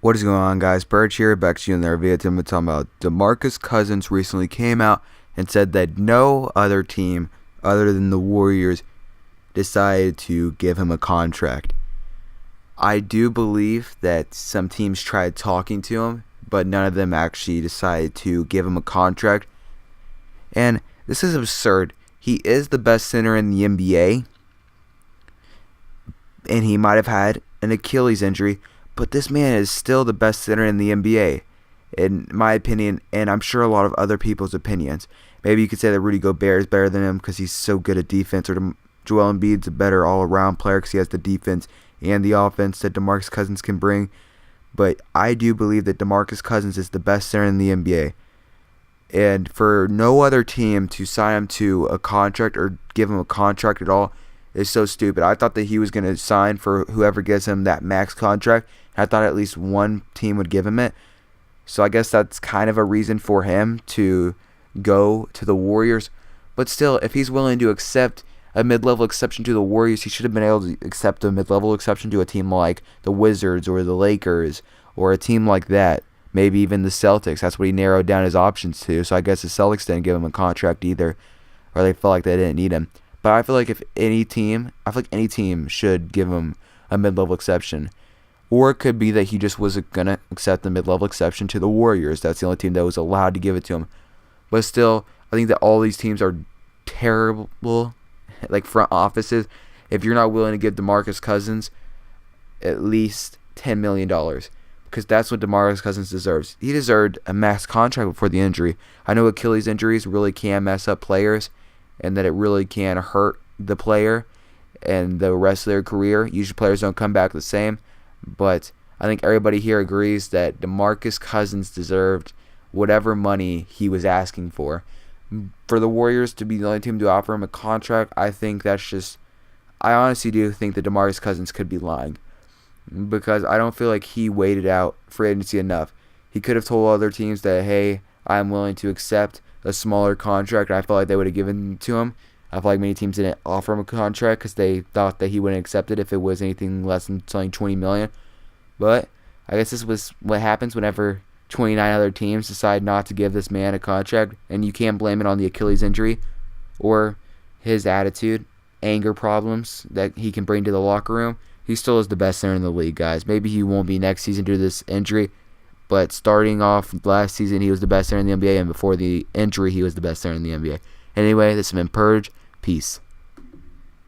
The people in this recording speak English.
What is going on, guys? Birch here, back to you in their video. We're talking about Demarcus Cousins recently came out and said that no other team other than the Warriors decided to give him a contract. I do believe that some teams tried talking to him, but none of them actually decided to give him a contract. And this is absurd. He is the best center in the NBA, and he might have had an Achilles injury, but this man is still the best center in the NBA, in my opinion, and I'm sure a lot of other people's opinions. Maybe you could say that Rudy Gobert is better than him because he's so good at defense, or Joel Embiid's a better all-around player because he has the defense and the offense that Demarcus Cousins can bring. But I do believe that Demarcus Cousins is the best center in the NBA. And for no other team to sign him to a contract or give him a contract at all is so stupid. I thought that he was going to sign for whoever gives him that max contract. I thought at least one team would give him it. So I guess that's kind of a reason for him to go to the Warriors. But still, if he's willing to accept a mid-level exception to the Warriors, he should have been able to accept a mid-level exception to a team like the Wizards or the Lakers or a team like that. Maybe even the Celtics. That's what he narrowed down his options to. So I guess the Celtics didn't give him a contract either, or they felt like they didn't need him. But I feel like any team should give him a mid-level exception. Or it could be that he just wasn't going to accept the mid-level exception to the Warriors. That's the only team that was allowed to give it to him. But still, I think that all these teams are terrible, like front offices, if you're not willing to give Demarcus Cousins at least $10 million. Because that's what Demarcus Cousins deserves. He deserved a max contract before the injury. I know Achilles injuries really can mess up players, and that it really can hurt the player and the rest of their career. Usually players don't come back the same. But I think everybody here agrees that Demarcus Cousins deserved whatever money he was asking for. For the Warriors to be the only team to offer him a contract, I think that's just... I honestly do think that Demarcus Cousins could be lying, because I don't feel like he waited out free agency enough. He could have told other teams that, hey, I'm willing to accept a smaller contract. I felt like they would have given it to him. I feel like many teams didn't offer him a contract because they thought that he wouldn't accept it if it was anything less than something $20 million. But I guess this was what happens whenever 29 other teams decide not to give this man a contract, and you can't blame it on the Achilles injury or his attitude, anger problems that he can bring to the locker room. He still is the best center in the league, guys. Maybe he won't be next season due to this injury, but starting off last season, he was the best center in the NBA, and before the injury, he was the best center in the NBA. Anyway, this has been Purge. Peace.